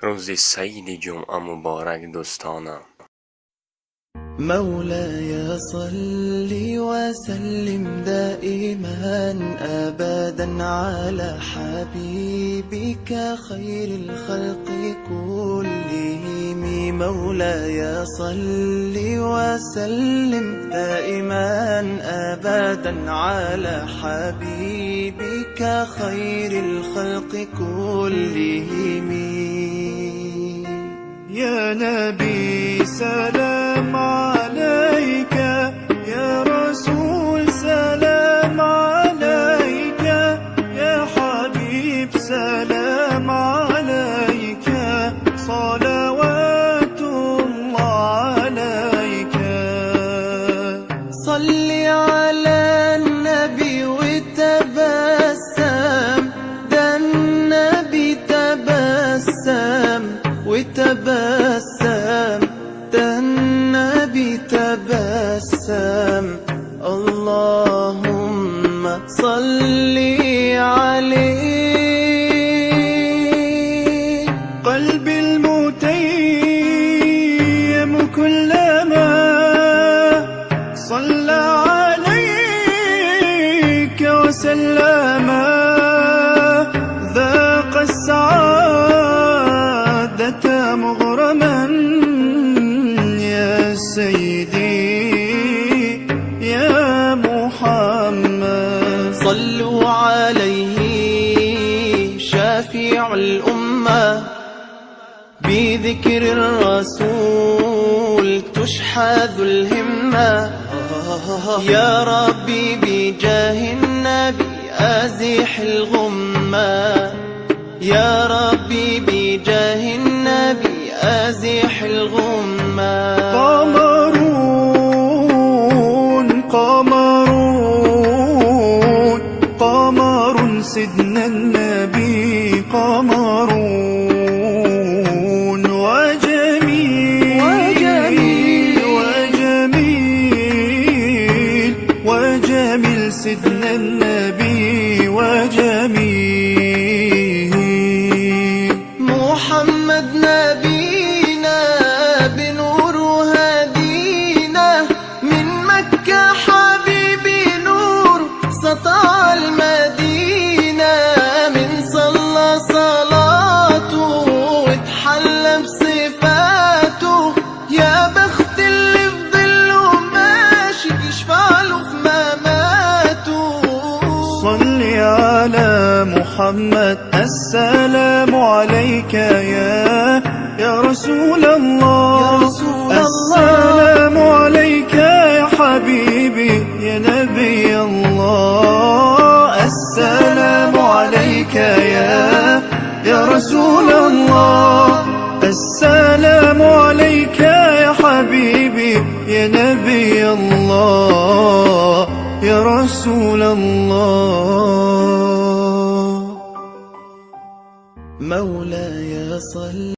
روز سید جمعه مبارک دوستانم. مولاي صل وسلم دائما أبدا على حبيبك خير الخلق كلهم. مولاي صل وسلم دائما أبدا على حبيبك خير الخلق كلهم. يا نبي سلام عليك، يا رسول سلام عليك، يا حبيب سلام عليك، صلوات الله عليك. صل على النبي وتبسم، ده النبي تبسم وتبسم، ده النبي تبسم. اللهم صل عليه. قلبي المتيم كلما صلى عليك وسلم ذاق السعادة مغرما. يا سيدي يا محمد صلوا عليه شافع الأمة، بذكر الرسول تشحذ الهمة. يا ربي بجاه النبي أزح الغمة، يا ربي بجاه النبي أزح الغمة. قمرون قمرون قمر سيدنا النبي، قمرون وجميل وجميل وجميل وجميل سيدنا النبي وجميل. محمد نبينا بنور هدينا، من مكة حبيبي نور سطع المدينة. من صلى صلاته واتحلى بصفاته، يا بخت اللي في ظله ماشي يشفع له في مماته. صل على محمد السلام عليك يا رسول الله. السلام عليك يا حبيبي يا نبي الله. السلام عليك يا رسول الله. السلام عليك يا حبيبي يا نبي الله يا رسول الله. مولاي صل